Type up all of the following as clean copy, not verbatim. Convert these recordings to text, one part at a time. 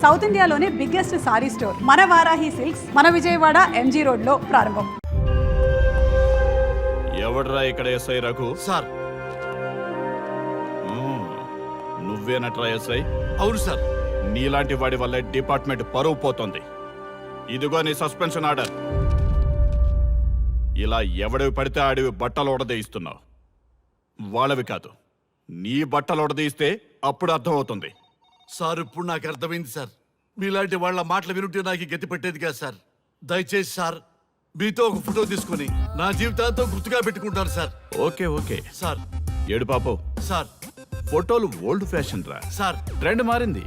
South ఇండియాలోనే biggest sorry store మన Varahi silks మన విజయవాడ ఎంజీ రోడ్ లో ప్రారంభం. ఎవడ్రా ఇక్కడ ఎస్ఐ రఘు? సార్. నువ్వేనట్రా ఎస్ఐ? అవును సార్. నీలాంటి వాడి వల్ల డిపార్ట్మెంట్ పరువు పోతుంది. ఇదిగో నీ సస్పెన్షన్ ఆర్డర్. ఇలా ఎవడివి పడితే ఆడివి బట్టలు ఉడదీయిస్తున్నావు. వాళ్ళవి కాదు, నీ బట్టలు ఉడదీయిస్తే అప్పుడు అర్థమవుతుంది. సార్ ఇప్పుడు నాకు అర్థమైంది సార్. మీలాంటి వాళ్ళ మాటలు వినుంటే నాకు గతి పెట్టేది కాదు సార్. దయచేసి సార్ మీతో ఒక ఫోటో తీసుకుని నా జీవితాంతో గుర్తుగా పెట్టుకుంటాను సార్. Okay okay sir. ఏడు పాపో సార్. ఫోటోలు ఓల్డ్ ఫ్యాషన్ రా సార్. ట్రెండ్ మారింది.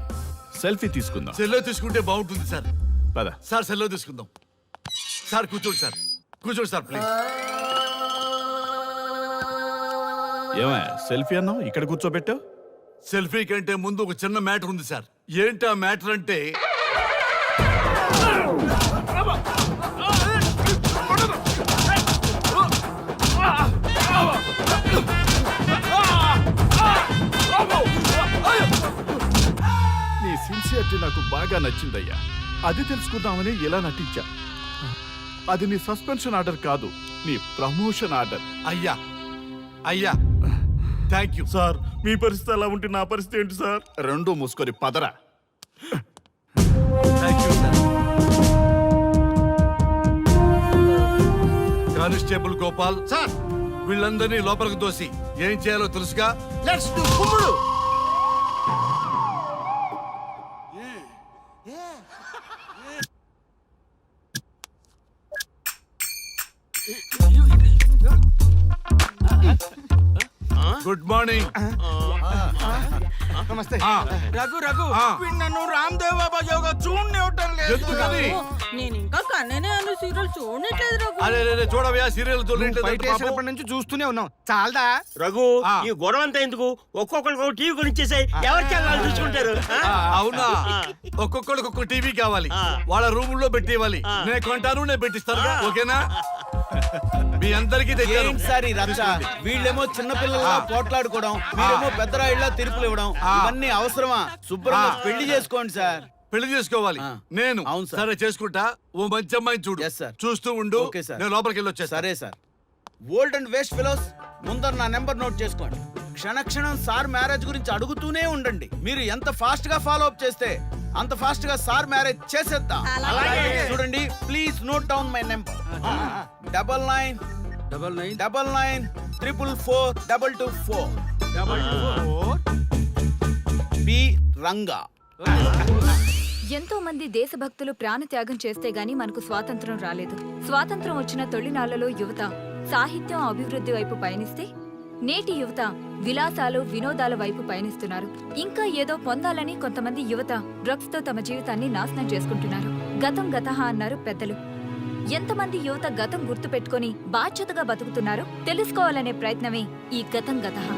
సెల్ఫీ తీసుకుందాం. సెల్లో తీసుకుంటే బాగుంటుంది సార్. పద సార్ సెల్లో తీసుకుందాం. సార్ కూర్చోండి సార్. కూర్చోండి సార్ ప్లీజ్. ఏమయ్య సెల్ఫీ అన్నావు, ఇక్కడ కూర్చోబెట్టావు? సెల్ఫీ కంటే ముందు ఒక చిన్న మ్యాటర్ ఉంది సార్. ఏంటి ఆ మ్యాటర్ అంటే, నీ సిన్సియరిటీ నాకు బాగా నచ్చిందయ్యా. అది తెలుసుకుందామని ఇలా నటించా. అది నీ సస్పెన్షన్ ఆర్డర్ కాదు, నీ ప్రమోషన్ ఆర్డర్. అయ్యా అయ్యా థ్యాంక్ యూ సార్. మీ పరిస్థితి అలా ఉంటే నా పరిస్థితి ఏంటి సార్? రెండు మూసుకొని పదరా. Thank you sir. Constable Gopal sir, వీళ్ళందరినీ లోపలికి దోసి ఏం చేయాలో తెలుసుగా. లెట్స్ డు కుమ్ముడు. Good morning. నమస్తే. రఘు రఘు నన్ను రామ్ దేవ్ బాబా యోగా చూడనివ్వటం లేదు. ఎందుకని? నేను ఇంకా కన్ననే అను సీరియల్ చూడట్లేదు రఘు. అరే చూడవయ్యా, సీరియల్ బయట నుంచి చూస్తూనే ఉన్నాం. చాలదా రఘు ఈ గొడవ అంతా ఎందుకు? ఒక్కొక్కరికి ఒక టీవీ కొనిచ్చేసాయి, ఎవరి ఛానల్ చూసుకుంటారు. అవునా? ఒక్కొక్కడికి ఒక్కొక్క టీవీ కావాలి, వాళ్ళ రూమ్ లో పెట్టి ఇవ్వాలి. నేను కొంటాను, నేను పెట్టిస్తాను. ఓకేనా? మీ అందరికీ సార్ ఈ రచ్చ. వీళ్ళేమో చిన్నపిల్లలా పోట్లాడుకోవడం, మీరేమో పెద్దరాయిళ్ళ తీర్పులు ఇవ్వడం, ఇవన్నీ అవసరమా? శుభ్రంగా పెళ్లి చేసుకోండి సార్. పెళ్లి చేసుకోవాలి నేను. అవును సార్. సరే చేసుకుంటా. ఓ మంచి అమ్మాయిని చూడు. Yes, sir. చూస్తూ ఉండు. Okay, sir. నేను లోపలికి వెళ్ళి వచ్చేస్తా. సరే sir. Old and waste fellows, ముందర నా నెంబర్ నోట్ చేసుకోండి. క్షణక్షణం సార్ మ్యారేజ్ గురించి అడుగుతూనే ఉండండి. మీరు ఎంత ఫాస్ట్ గా ఫాలో అప్ చేస్తే అంత ఫాస్ట్ గా సార్ మ్యారేజ్ చేసేద్దాం. చూడండి, please note down my number. 9999442224. B Ranga. ఎంతో మంది దేశభక్తులు ప్రాణత్యాగం చేస్తే గాని మనకు స్వాతంత్రం రాలేదు. స్వాతంత్రం వచ్చిన తొలినాళ్లలో యువత సాహిత్యం అభివృద్ధి వైపు పయనిస్తే నేటి యువత విలాసాలు వినోదాల వైపు పయనిస్తున్నారు. ఇంకా ఏదో పొందాలని కొంతమంది యువత డ్రగ్స్ తో తమ జీవితాన్ని నాశనం చేసుకుంటున్నారు. గతం గతహ అన్నారు పెద్దలు. ఎంతమంది యువత గతం గుర్తు పెట్టుకుని బాధ్యతగా బతుకుతున్నారో తెలుసుకోవాలనే ప్రయత్నమే ఈ గతం గతహ.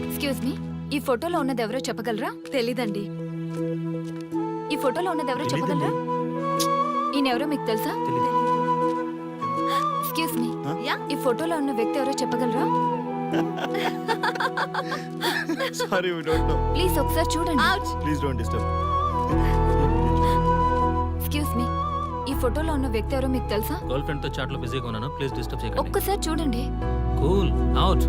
ఎక్స్క్యూజ్ మీ, ఈ ఫోటోలో ఉన్నది ఎవరో చెప్పగలరా? తెలీదండి. ఈ ఫోటోలో ఉన్నది ఎవరో చెప్పగలరా? ఈయనెవరో మీకు తెలుసా? ఎక్స్క్యూజ్ మీ, ఈ ఫోటోలో ఉన్న వ్యక్తి ఎవరో చెప్పగలరా? Sorry, we don't know. Please ఒకసారి చూడండి. Please don't disturb. Excuse me, ఈ ఫోటోలో ఉన్న వ్యక్తి ఎవరో మీకు తెలుసా? గర్ల్ ఫ్రెండ్ తో చాట్ లో బిజీగా ఉన్నాను, ప్లీజ్ డిస్టర్బ్ చేయకండి. ఒక్కసారి చూడండి. Cool out.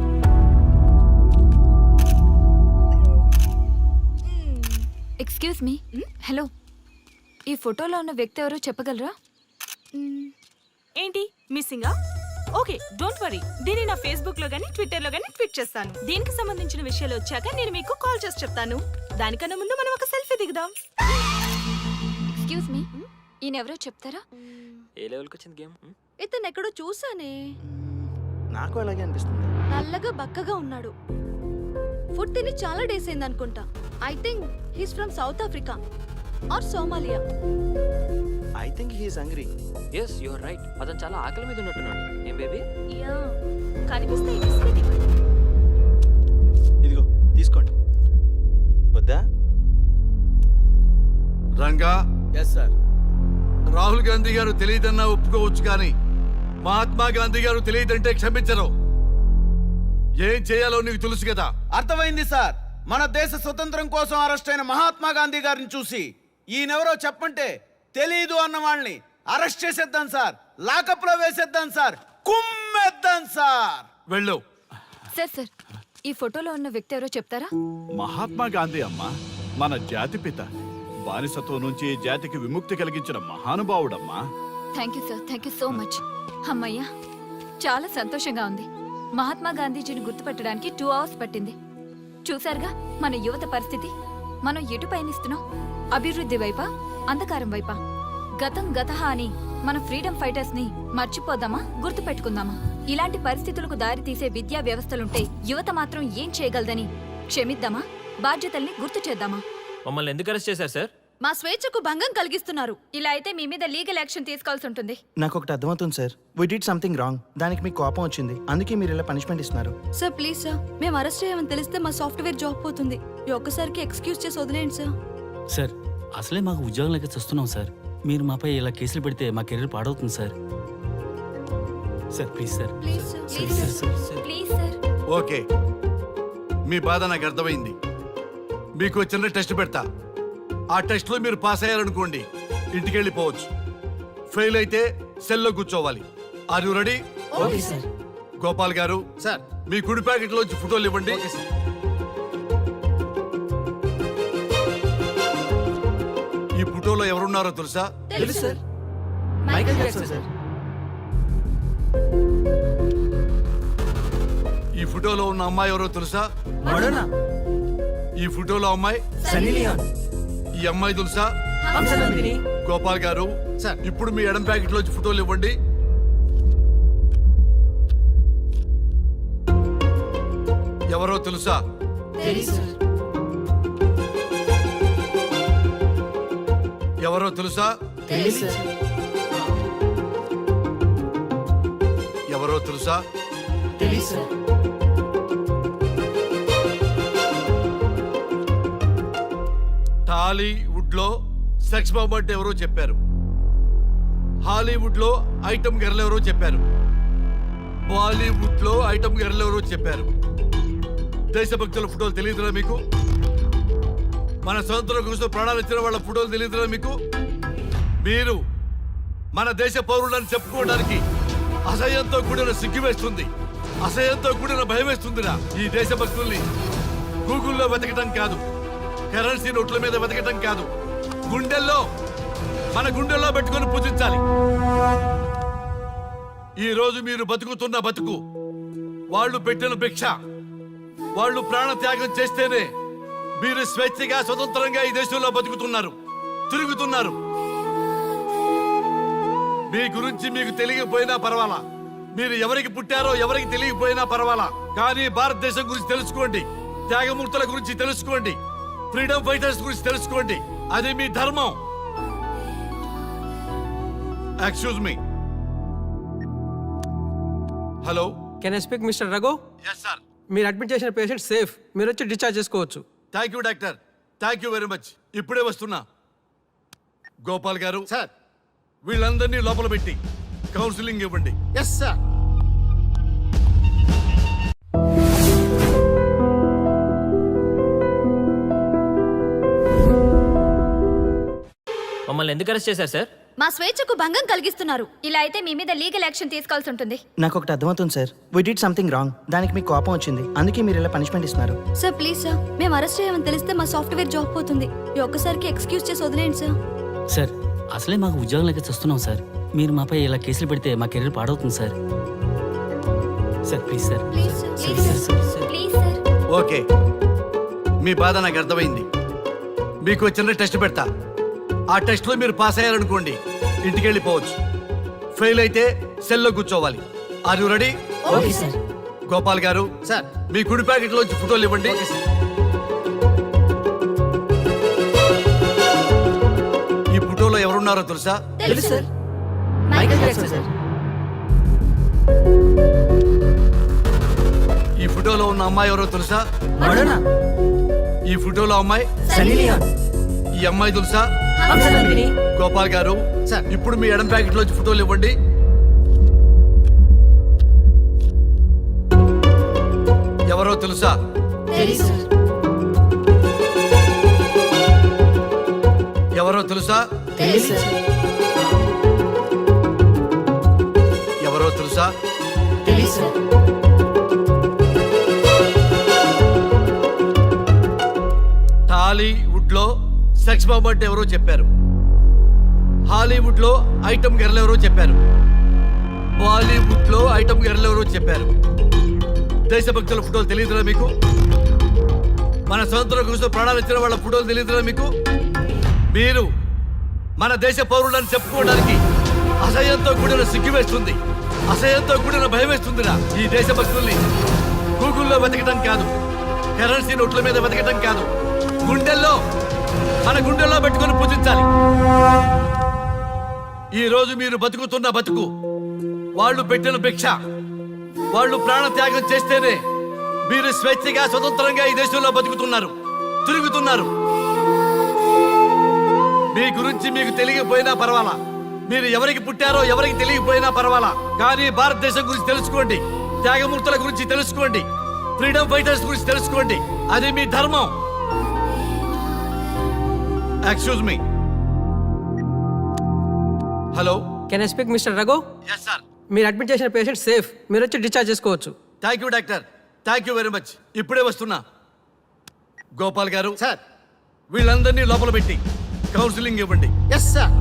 Excuse me, hello, ఈ ఫోటోలో ఉన్న వ్యక్తి ఎవరో చెప్పగలరా? ఏంటి మిస్సింగా? Okay, don't worry. దీన్ని నా ఫేస్బుక్ లో గానీ ట్విట్టర్ లో గానీ ట్వీట్ చేస్తాను. దీనికి సంబంధించిన విషయాలు వచ్చాక నేను మీకు కాల్ చేసి చెప్తాను. దానికన్నా ముందు మనం ఒక సెల్ఫీ దిగుదాం. ఎక్స్క్యూజ్ మీ, ఈయన ఎవరో చెప్తారా? ఏ లెవెల్ కి వచ్చింది గేమ్? ఇతను ఎక్కడో చూసానే. నాకు అలాగే అనిపిస్తుంది. నల్లగా బక్కగా ఉన్నాడు. ఫుడ్ తిని చాలా డేస్ అయింది అనుకుంటా. I think he's from south Africa or Somalia. I think he is hungry. yes you are right. అతను చాలా ఆకలి మీద ఉన్నట్టున్నాడు. ఏం బేబీ? యా, కనిపిస్తే ఈ బిస్కెట్ ఇవ్వండి. ఇదిగో తీసుకోండి. వద్దా? రంగా. Yes sir. రాహుల్ గాంధీ గారు తెలియదన్నా ఒప్పుకోవచ్చు, కానీ మహాత్మా గాంధీ గారు తెలియదంటే క్షమించరు. ఏం చేయాలో నీకు తెలుసు కదా. అర్థమైంది సార్. మన దేశ స్వతంత్రం కోసం అరెస్ట్ అయిన మహాత్మా గాంధీ గారిని చూసి ఈయనెవరో చెప్పంటే తెలీదు అన్న వాళ్ళని అరెస్ట్ చేసేద్దాం సార్, లాకప్ లో వేసేద్దాం సార్, కుమ్మేద్దాం సార్. వెళ్ళు. సార్ సార్, ఈ ఫోటోలో ఉన్న వ్యక్తి ఎవరో చెప్తారా? మహాత్మా గాంధీ అమ్మ, మన జాతిపిత. బానిసత్వం నుంచి ఈ జాతికి విముక్తి కలిగించిన మహానుభావుడమ్మా. Thank you sir, thank you so much. అమ్మయ్యా, చాలా సంతోషంగా ఉంది. మహాత్మా గాంధీజీని గుర్తుపట్టడానికి 2 hours పట్టింది. చూసారుగా మన యువత పరిస్థితి. మనం ఎటు పయనిస్తున్నాం? అభివృద్ధి వైపా, అంధకారం వైపా? గతం గతహ అని మన ఫ్రీడమ్ ఫైటర్స్ ని మర్చిపోదామా, గుర్తుపెట్టుకుందామా? ఇలాంటి పరిస్థితులకు దారి తీసే విద్యా వ్యవస్థలుంటే యువత మాత్రం ఏం చేయగలదని క్షమిద్దామా, బాధ్యతల్ని గుర్తు చేద్దామా? మమ్మల్ని ఎందుకు అరెస్ట్ చేశారు సార్? మా స్వేచ్ఛకు భంగం కలిగిస్తున్నారు. ఇలా అయితే మీ మీద లీగల్ యాక్షన్ తీసుకోవాల్సి ఉంటుంది. నాకు ఒకటి అర్థమవుతుంది sir. We did something wrong. దానికి మీకు కోపం వచ్చింది, అందుకే మీరు ఇలా పనిష్మెంట్ ఇస్తున్నారు. సార్ ప్లీజ్ సార్, మేము అరెస్ట్ చేయమని తెలిస్తే మా సాఫ్ట్వేర్ జాబ్ పోతుంది. ఈ ఒక్కసారికి ఎక్స్క్యూజ్ చేసి వదిలేండి సార్. సార్ అసలే మాకు ఉద్యోగం లేక చూస్తున్నాం సార్. మీరు మాపై ఇలా కేసులు పెడితే మా కెరీర్ పాడవుతుంది sir. Sir please sir. Please sir. Please sir, please sir. Okay, మీ బాధ నాకు అర్థమైంది. మీకు చిన్న టెస్ట్ పెడతా. ఆ టెస్ట్ లో మీరు పాస్ అయ్యారనుకోండి, ఇంటికి వెళ్ళిపోవచ్చు. ఫెయిల్ అయితే సెల్లో కూర్చోవాలి. Are you ready? Okay sir. Gopal గారు సార్ మీ కుడి ప్యాకెట్ లోంచి ఫోటోలు ఇవ్వండి. ఈ ఫోటోలో ఎవరున్నారో తెలుసా? తెలుసు సార్. Michael Jackson sir. ఈ ఫోటోలో ఉన్న అమ్మాయి ఎవరో తెలుసా? మడోనా. ఈ ఫోటోలో అమ్మాయి సన్నీ లియోన్. ఈ అమ్మాయి తెలుసా? హంసనందిని. గోపాల్ గారు సార్. ఇప్పుడు మీ ఎడం ప్యాకెట్ లోంచి ఫోటోలు ఇవ్వండి. ఎవరో తెలుసా? తెలుసు సార్. ఎవరో తెలుసా? తెలుసు సార్. ఎవరో తెలుసా? తెలుసు సార్. టాలీవుడ్ లో సెక్స్ బాంబ్ అంటే ఎవరో చెప్పారు. హాలీవుడ్ లో ఐటమ్ గర్ల్ ఎవరో చెప్పారు. బాలీవుడ్ లో ఐటమ్ గర్ల్ ఎవరో చెప్పారు. దేశభక్తుల ఫోటోలు తెలియదురా మీకు? మన స్వతంత్రం కోసం ప్రాణాలు ఇచ్చిన వాళ్ళ ఫోటోలు తెలియదురా మీకు? మీరు మన దేశ పౌరులని చెప్పుకోవడానికి అసహ్యంతో కూడిన సిగ్గు వేస్తుంది, అసహ్యంతో కూడిన భయం వేస్తుందిరా. ఈ దేశభక్తుల్ని గూగుల్లో వెతకటం కాదు, కరెన్సీ నోట్ల మీద వెతకటం కాదు, మన గుండెల్లో పెట్టుకొని పూజించాలి. ఈ రోజు మీరు బతుకుతున్న బతుకు వాళ్ళు పెట్టిన భిక్ష. వాళ్ళు ప్రాణ త్యాగం చేస్తేనే మీరు స్వేచ్ఛగా స్వతంత్రంగా ఈ దేశంలో బతుకుతున్నారు, తిరుగుతున్నారు. మీ గురించి మీకు తెలియకపోయినా పర్వాలా, మీరు ఎవరికి పుట్టారో ఎవరికి తెలియకపోయినా పర్వాలా, కానీ భారతదేశం గురించి తెలుసుకోండి, త్యాగమూర్తుల గురించి తెలుసుకోండి, ఫ్రీడమ్ ఫైటర్స్ గురించి తెలుసుకోండి. అది మీ ధర్మం. Excuse me. Hello, can I speak mister Raghu? Yes sir. మీరు అడ్మిట్ చేసిన పేషెంట్ సేఫ్, మీరు వచ్చి డిశ్చార్జ్ చేసుకోవచ్చు. Thank you doctor, thank you very much. ఇప్పుడే వస్తున్నా. గోపాల్ గారు సార్. వీళ్ళందరినీ లోపల పెట్టి కౌన్సిలింగ్ ఇవ్వండి. Yes sir. మమ్మల్ని ఎందుకు అరెస్ట్ చేశారు సార్? మా స్వేచ్ఛకు భంగం కలిగిస్తున్నారు. ఇలా అయితే మీ మీద లీగల్ యాక్షన్ తీసుకోవాల్సి ఉంటుంది. నాకు ఒకటి అర్థమవుతుంది sir. We did something wrong. దానికి మీకు కోపం వచ్చింది, అందుకే మీరు ఇలా పనిష్మెంట్ ఇస్తున్నారు. సార్ ప్లీజ్ సార్, మేము అరెస్ట్ చేయమని తెలిస్తే మా సాఫ్ట్వేర్ జాబ్ పోతుంది. ఈ ఒక్కసారికి ఎక్స్క్యూజ్ చేసి వదిలేండి సార్. సార్ అసలే మాకు ఉద్యోగం లేక చూస్తున్నాం సార్. మీరు మాపై ఇలా కేసులు పెడితే మా కెరీర్ పాడవుతుంది sir. Sir please sir. Please sir. Please sir. Please sir. Okay, మీ బాధ నాకు అర్థమైంది. మీకు చిన్న టెస్ట్ పెడతా. ఆ టెస్ట్ లో మీరు పాస్ అయ్యారనుకోండి, ఇంటికి వెళ్ళిపోవచ్చు. ఫెయిల్ అయితే సెల్లో కూర్చోవాలి. Are you ready? Okay sir. Gopal గారు సార్. మీ కుడి ప్యాకెట్ లోంచి ఫోటోలు ఇవ్వండి. ఈ ఫోటోలో ఎవరున్నారో తెలుసా? తెలుసు సార్. Michael Jackson sir. ఈ ఫోటోలో ఉన్న అమ్మాయి ఎవరో తెలుసా? మడోనా. ఈ ఫోటోలో అమ్మాయి సన్నీ లియోన్. ఈ అమ్మాయి తెలుసా? హంసనందిని. గోపాల్ గారు సార్. ఇప్పుడు మీ ఎడం ప్యాకెట్ లోంచి ఫోటోలు ఇవ్వండి. తెలుసా? ఎవరో తెలుసా? ఎవరో తెలుసా? టాలీవుడ్ లో సెక్స్ బాంబ్ అంటే ఎవరో చెప్పారు. హాలీవుడ్ లో ఐటమ్ గర్ల్ ఎవరో చెప్పారు. బాలీవుడ్ లో ఐటమ్ గర్ల్ ఎవరో చెప్పారు. దేశభక్తుల ఫోటోలు తెలియదురా మీకు? మన స్వతంత్రం కోసం ప్రాణాలు ఇచ్చిన వాళ్ళ ఫోటోలు తెలియదురా మీకు? మీరు మన దేశ పౌరులని చెప్పుకోవడానికి అసహ్యంతో కూడిన సిగ్గు వేస్తుంది, అసహ్యంతో కూడిన భయం వేస్తుందిరా. ఈ దేశభక్తుల్ని గూగుల్లో వెతకటం కాదు, కరెన్సీ నోట్ల మీద వెతకటం కాదు, గుండెల్లో మన గుండెల్లో పెట్టుకొని పూజించాలి. ఈ రోజు మీరు బతుకుతున్న బతుకు వాళ్ళు పెట్టిన భిక్ష. వాళ్ళు ప్రాణ త్యాగం చేస్తేనే మీరు స్వేచ్ఛగా స్వతంత్రంగా ఈ దేశంలో బతుకుతున్నారు, తిరుగుతున్నారు. మీ గురించి మీకు తెలియకపోయినా పర్వాలా, మీరు ఎవరికి పుట్టారో ఎవరికి తెలియకపోయినా పర్వాలా, కానీ భారతదేశం గురించి తెలుసుకోండి, త్యాగమూర్తుల గురించి తెలుసుకోండి, ఫ్రీడమ్ ఫైటర్స్ గురించి తెలుసుకోండి. అది మీ ధర్మం. Excuse me. Hello, can I speak mister Raghu? Yes sir. మీరు అడ్మిట్ చేసిన పేషెంట్ సేఫ్, మీరు వచ్చి డిశ్చార్జ్ చేసుకోవచ్చు. Thank you doctor, thank you very much. ఇప్పుడే వస్తున్నా. గోపాల్ గారు సార్, వీళ్ళందరినీ లోపల పెట్టి కౌన్సిలింగ్ ఇవ్వండి. Yes sir.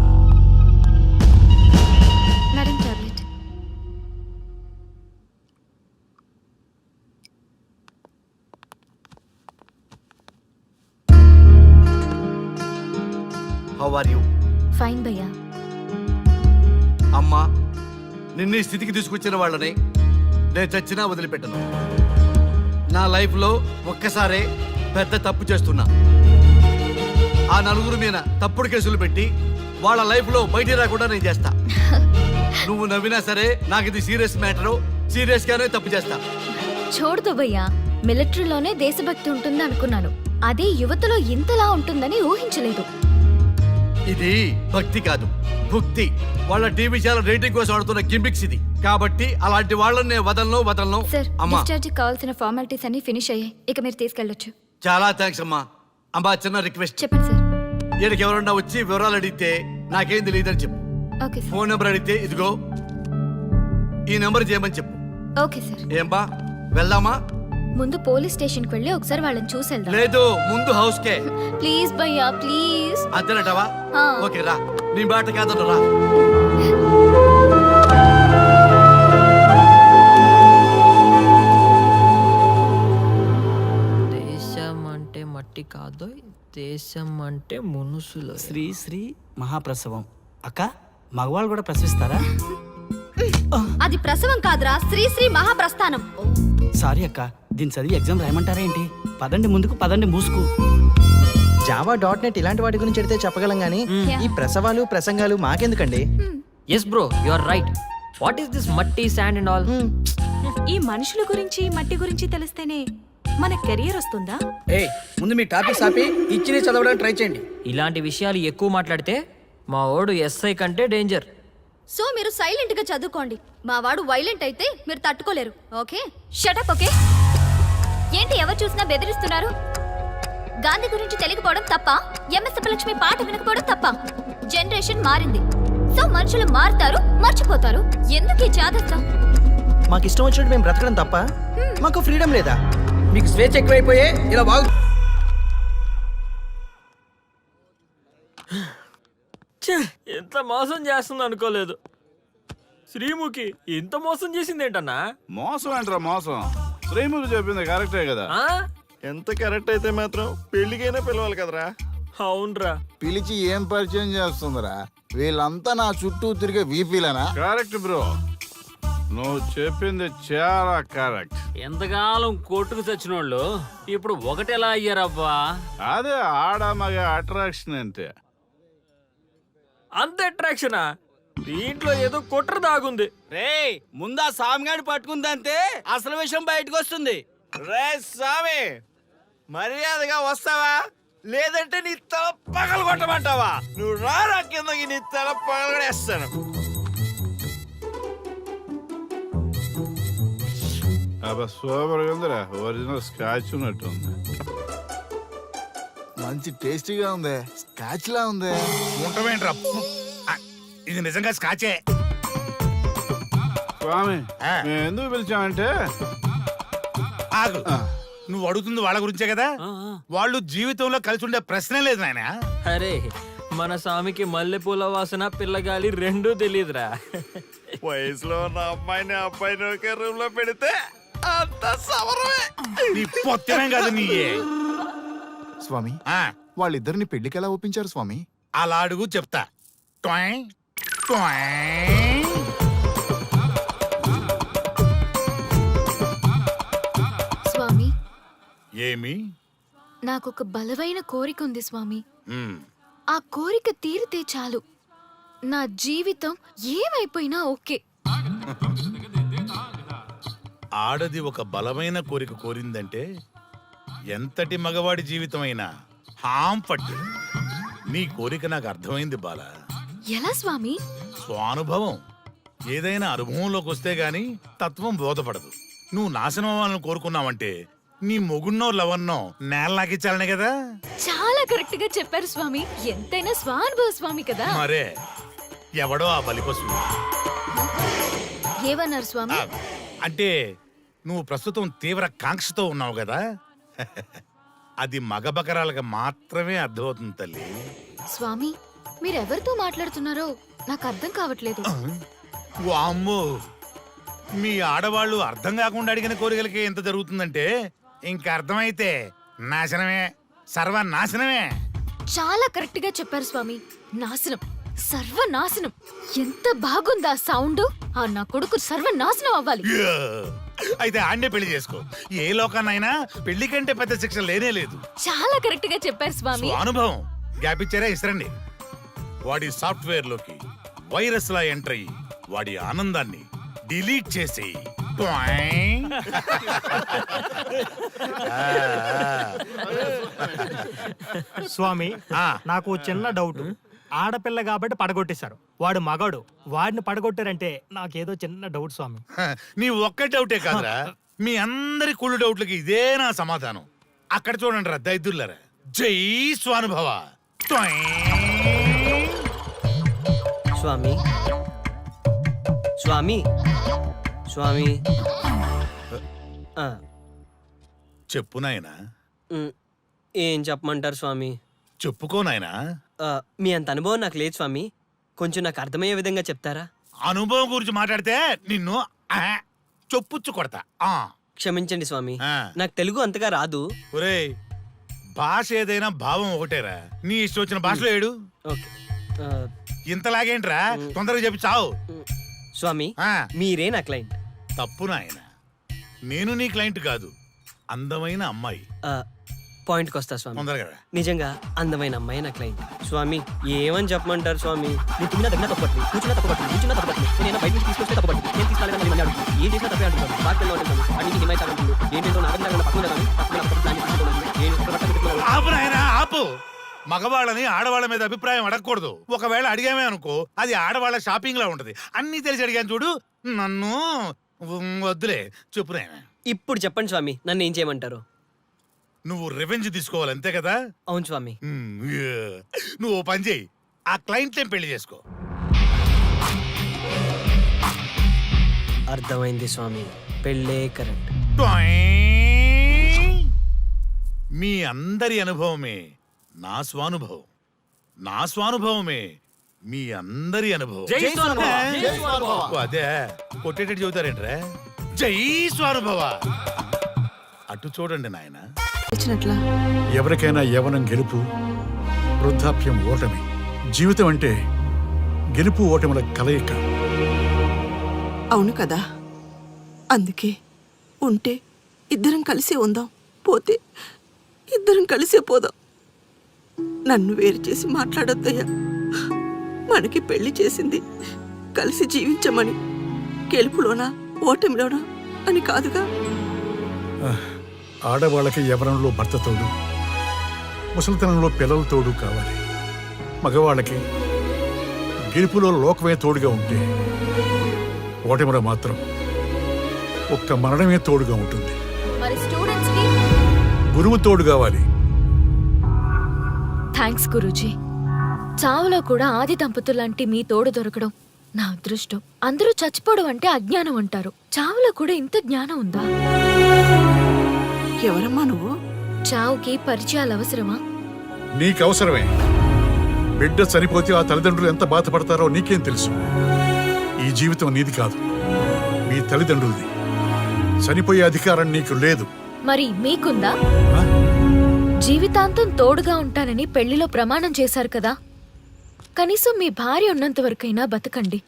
Madam tablet. How are you? Fine భయ్యా. అమ్మా, నిన్న ఈ స్థితికి తీసుకొచ్చిన వాళ్ళని నేను చచ్చినా వదిలిపెట్టను. నా లైఫ్లో ఒక్కసారే పెద్ద తప్పు చేస్తున్నా. ఆ నలుగురు మీద తప్పుడు కేసులు పెట్టి వాళ్ళ లైఫ్లో బయట రాకుండా నేను చేస్తా. నువ్వు నవ్వినా సరే నాకు ఇది సీరియస్ మ్యాటరు, సీరియస్గానే తప్పు చేస్తా. చూడదు భయ్యా, మిలిటరీలోనే దేశభక్తి ఉంటుంది అనుకున్నాను, అదే యువతలో ఇంతలా ఉంటుందని ఊహించలేదు. ఇది భక్తి కాదు, భుక్తి. వాళ్ళ టీవీ ఛానల్ రేటింగ్ కోసం ఆడుతున్న గిమిక్స్ ఇది. కాబట్టి అలాంటి వాళ్ళని నేను వదలను. సార్, అమ్మా, డిశ్చార్జ్ కావాల్సిన ఫార్మాలిటీస్ అన్ని ఫినిష్ అయ్యాయి, ఇక మీరు తీసుకెళ్ళొచ్చు. చాలా థ్యాంక్స్ అమ్మా. అమ్మా, చిన్న రిక్వెస్ట్. చెప్పండి సార్. ఈయనకి ఎవరన్నా వచ్చి వివరాలు అడిగితే నాకేం తెలియదని చెప్పు. Okay sir. ఫోన్ నెంబర్ అడిగితే ఇదిగో ఈ నెంబర్ చేయమని చెప్పు. Okay sir. ఏం బా, వెళ్దామా? ముందు పోలీస్ స్టేషన్కి వెళ్ళి ఒకసారి వాళ్ళని చూసి వెళ్దాం. లేదు, ముందు హౌస్ కే. ప్లీజ్ భయ్యా, ప్లీజ్. అంతేనటవా? ఆ. ఓకే రా, నీ బాట కాదన్న రా. దేశం అంటే మట్టి కాదు, దేశం అంటే మనుషులు. శ్రీ శ్రీ మహాప్రసవం. అక్క, మగవాళ్ళు కూడా ప్రసవిస్తారా? అది ప్రసవం కాదురా, శ్రీ శ్రీ మహాప్రస్థానం. సారీ అక్క, దీన్ని చదివి ఎగ్జామ్ రాయమంటారా ఏంటి? పదండి ముందుకు, పదండి మూసుకు. java.net ఇలాంటి వాటి గురించి అడిగితే చెప్పగలం కానీ ఈ ప్రసవాలు ప్రసంగాలు మాకెందుకండి? Yes bro, you are right. What is this మట్టి, శాండ్ అండ్ ఆల్? ఈ మనుషుల గురించి మట్టి గురించి తెలిస్తేనే మన కెరియర్ వస్తుందా? ముందు మీ టాపిక్ ఆపి ఇచ్చి చదవడానికి ట్రై చేయండి. ఇలాంటి విషయాలు ఎక్కువ మాట్లాడితే మా ఓడు ఎస్ఐ కంటే డేంజర్. సో మీరు సైలెంట్ గా చదువుకోండి. మా వాడు వైలెంట్ అయితే మీరు తట్టుకోలేరు. Okay, shut up. ఓకే, ఏంటి ఎవరు చూసినా బెదిరిస్తున్నారు? గాంధీ గురించి తెలియకపోవడం తప్ప, ఎంఎస్ సుబ్బలక్ష్మి పాట వినకపోవడం తప్ప? జనరేషన్ మారింది, సో మనుషులు మారుతారు, మర్చిపోతారు. ఎందుకు ఈ చాదస్తం? మాకు ఇష్టం వచ్చినట్టు మేము బ్రతకడం తప్ప మాకు ఫ్రీడమ్ లేదా? మీకు స్వేచ్ఛ ఎక్కువైపోయే ఇలా బాగు. ఎంత మోసం చేస్తుంది అనుకోలేదు. శ్రీముఖి ఇంత మోసం చేసింది ఏంటన్నా? మోసం ఏంట్రా మోసం? శ్రీముఖి చెప్పింది కరెక్టే కదా. ఎంత కరెక్ట్ అయితే మాత్రం పెళ్లికైనా పిలవాలి కదరా. అవునరా, పిలిచి ఏం పరిచయం చేస్తుందిరా? వీళ్ళంతా నా చుట్టూ తిరిగే వీపీలేనా? కరెక్ట్ బ్రో, నువ్వు చెప్పింది చాలా కరెక్ట్. ఎంతకాలం కొట్టుకు చచ్చిన వాళ్ళు ఇప్పుడు ఒకటెలా అయ్యారబ్బా? అదే ఆడ మగ అట్రాక్షన్ అంటే. అంత అట్రాక్షనా? దీంట్లో ఏదో కుట్ర దాగుంది. రే, ముందా సామిగాడి పట్టుకుందంటే అసలు విషయం బయటకు వస్తుంది. రే సామి, మర్యాదగా వస్తావా లేదంటే నీ తల పగలు కొట్టమంటావా? నువ్వు రారా కిందకి, నీ తల పగలగడేస్తాను. అబ్బా సూపర్ ఉందిరా, ఒరిజినల్ స్కాచ్ ఉన్నట్టుంది. మంచి టేస్టీగా ఉంది, స్కాచ్ లా ఉంది. ఉంటామేంట్రా ఇది నిజంగా స్కాచే. స్వామి మేము ఎందుకు పిలిచామంటే ఆగు, నువ్వు అడుగుతుంది వాళ్ళ గురించే కదా. వాళ్ళు జీవితంలో కలిసి ఉండే ప్రశ్నే లేదు నాయన. అరే మన స్వామికి మల్లెపూల వాసన పిల్లగాలి రెండూ తెలియదురా. వయసులో ఉన్న అబ్బాయిని ఒకే రూమ్ లో పెడితే అంత సవరమే. నీ పొత్తమే కాదు నీ స్వామి వాళ్ళిద్దరిని పెళ్లికి ఎలా ఒప్పించారు స్వామి? అలా అడుగు చెప్తా. టొయ్, టొయ్. స్వామి ఏమి? నాకొక బలమైన కోరిక ఉంది స్వామి. మ్, ఆ కోరిక తీరితే చాలు, నా జీవితం ఏమైపోయినా ఓకే. ఆడది ఒక బలమైన కోరిక కోరిందంటే ఎంతటి మగవాడి జీవితమైనా హాం పట్టు. నీ కోరిక నాకు అర్థమైంది బాల. ఎలా స్వామి? స్వానుభవం. ఏదైనా అనుభవంలోకి వస్తే గాని తత్వం బోధపడదు. నువ్వు నాశనం అవ్వాలని కోరుకున్నావంటే నీ మొగున్నో లవన్నో నేల నాకిచ్చాలనే కదా. చాలా కరెక్ట్ గా చెప్పారు స్వామి. ఎంతైనా స్వానుభవ స్వామి కదా. మరే ఎవడో ఆ బలిపశువు. ఏమన్నారు స్వామి? అంటే నువ్వు ప్రస్తుతం తీవ్ర కాంక్షతో ఉన్నావు కదా. అది మగ బకరాలకు మాత్రమే అర్థమవుతుంది తల్లి. స్వామి మీరెవరితో మాట్లాడుతున్నారో నాకు అర్థం కావట్లేదు. వామ్మో, మీ ఆడవాళ్ళు అర్థం కాకుండా అడిగిన కోరికలకి ఎంత జరుగుతుందంటే ఇంకా అర్థమైతే నాశనమే, సర్వనాశనమే. చాలా కరెక్ట్ గా చెప్పారు స్వామి. నాశనం, సర్వనాశనం. ఎంత బాగుందా సౌండ్. ఆ నా కొడుకు సర్వనాశనం అవ్వాలి. యా! అయితే ఆండే పెళ్లి చేసుకో. ఏ లోకాన్నైనా పెళ్లి కంటే పెద్ద శిక్ష లేనే లేదు. చాలా కరెక్ట్ గా చెప్పారు స్వామి. అనుభవం. గ్యాప్ ఇచ్చారా? ఇసరండి. వాడి సాఫ్ట్వేర్ లోకి వైరస్ లా ఎంటర్ అయ్యి వాడి ఆనందాన్ని డిలీట్ చేసి స్వామి నాకు చిన్న డౌట్. ఆడపిల్ల కాబట్టి పడగొట్టేశారు, వాడు మగాడు, వాడిని పడగొట్టారంటే నాకేదో చిన్న డౌట్ స్వామి. నీ ఒక్క డౌటే కాదురా, మీ అందరి కుళ్ళు డౌట్లకి ఇదే నా సమాధానం. అక్కడ చూడండి రా దైదుర్లరా. జై స్వానుభవ. స్వామి స్వామి స్వామి చెప్పు నాయనా. ఏం చెప్పమంటారు స్వామి? చెప్పుకో నాయనా. మీ అంత అనుభవం నాకు లేదు స్వామి, కొంచెం నాకు అర్థమయ్యే విధంగా చెప్తారా? అనుభవం గురించి మాట్లాడితే నిన్ను చొప్పుచ్చు కొడతా. క్షమించండి స్వామి, నాకు తెలుగు అంతగా రాదు. ఒరేయ్, భాష ఏదైనా భావం ఒకటేరా. నీ ఇష్టం వచ్చిన భాషలో ఏడు. ఇంతలాగేంట్రా, తొందరగా చెప్పి చావు. స్వామి మీరే నా క్లయింట్. తప్పు నాయన, నేను నీ క్లయింట్ కాదు, అందమైన అమ్మాయి. పాయింట్కి వస్తా స్వామి. తొందరగా. నిజంగా అందమైన అమ్మాయి నా క్లయింట్. స్వామి ఏమని చెప్పమంటారు స్వామి? నేను తిన్నా దగ్గర తప్పట్లేదు, కూర్చున్నా తప్పట్లేదు, కూర్చున్నా తప్పట్లేదు, నేను బయట నుంచి తీసుకొస్తే తప్పట్లేదు, నేను తీసుకెళ్ళాలని మళ్ళీ అడుగుతాను. ఏం చేసినా తప్పే అంటున్నాను. బాగా ఉంటాను, అన్నింటి హిమాయి తాగుతుంది, ఏంటంటే నాగంగా ఆపు. మగవాళ్ళని ఆడవాళ్ళ మీద అభిప్రాయం అడగకూడదు. ఒకవేళ అడిగామే అనుకో, అది ఆడవాళ్ళ షాపింగ్ లా ఉంటది. అన్ని తెలిసి అడిగాను చూడు, నన్ను వద్దులే. చెప్పు నాయనా. ఇప్పుడు చెప్పండి స్వామి, నన్ను ఏం చేయమంటారు? నువ్వు రివెంజ్ తీసుకోవాలి అంతే కదా? అవును స్వామి. నువ్వు ఓ పని చేయి, ఆ క్లయింట్ పెళ్లి చేసుకో. అర్థమైంది స్వామి, పెళ్ళే కరెక్ట్. మీ అందరి అనుభవమే నా స్వానుభవం, నా స్వానుభవమే మీ అందరి అనుభవం. అదే కొట్టేటట్టు చెబుతారేంట్రా? జై స్వానుభవ. అటు చూడండి నాయన. ఎవరికైనా యవ్వనం గెలుపు, వృద్ధాప్యం ఓటమి. జీవితం అంటే గెలుపు ఓటముల కలయిక. అవును కదా, అందుకే ఉంటే ఇద్దరం కలిసే ఉందాం, పోతే ఇద్దరం కలిసే పోదాం. నన్ను వేరు చేసి మాట్లాడొద్దయ్యా. మనకి పెళ్లి చేసింది కలిసి జీవించమని, గెలుపులోనా ఓటమిలోనా అని కాదుగా. ఆడవాళ్ళకి యవ్వనంలో భర్త తోడు, ముసలితనంలో పిల్లల తోడు కావాలి. మగవాళ్ళకి గెలుపులో లోకమే తోడుగా ఉంటే, ఓటమిలో మాత్రం ఒక్క మరణమే తోడుగా ఉంటుంది. మరి స్టూడెంట్స్ కి గురువు తోడు కావాలి. థ్యాంక్స్ గురూజీ. చావులో కూడా ఆది దంపతులాంటి మీ తోడు దొరకడం నా అదృష్టం. అందరూ చచ్చిపోవడం అంటే అజ్ఞానం అంటారు. చావులో కూడా ఇంత జ్ఞానం ఉందా? ఎవరమ్మా నువ్వు? చావుకి పరిచయాలు అవసరమా? నీకు అవసరమే. బిడ్డ చనిపోతే ఆ తల్లిదండ్రులు ఎంత బాధపడతారో నీకేం తెలుసు? ఈ జీవితం నీది కాదు, మీ తల్లిదండ్రులది. చనిపోయే అధికారం నీకు లేదు. మరి మీకుందా? జీవితాంతం తోడుగా ఉంటానని పెళ్లిలో ప్రమాణం చేశారు కదా. కనీసం మీ భార్య ఉన్నంత వరకైనా బతకండి.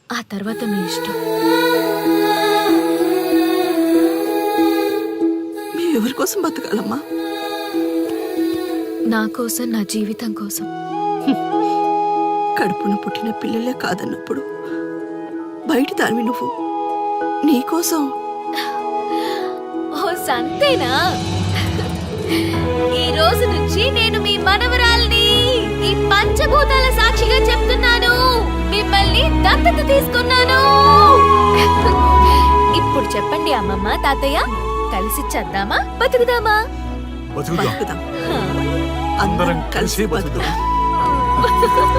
ఆ తర్వాత మీ ఇష్టం. ఎవరి కోసం బతకాలమ్మా? నా కోసం, నా జీవితం కోసం. కడుపున పుట్టిన పిల్లలే కాదన్నప్పుడు బయట దానివి నువ్వు నీకోసం. ఓ సంతేనా? ఈ రోజు నుంచి నేను మీ మనవరాల్ని. ఈ పంచభూతాల సాక్షిగా చెప్తున్నాను, మిమ్మల్ని దత్తత తీసుకున్నాను. ఇప్పుడు చెప్పండి అమ్మమ్మ, తాతయ్య, కలిసి చద్దామా బతుకుదామా? బతుకుదాం. బతుకుదాం. హా. అందరం కలిసి బతుకుదాం.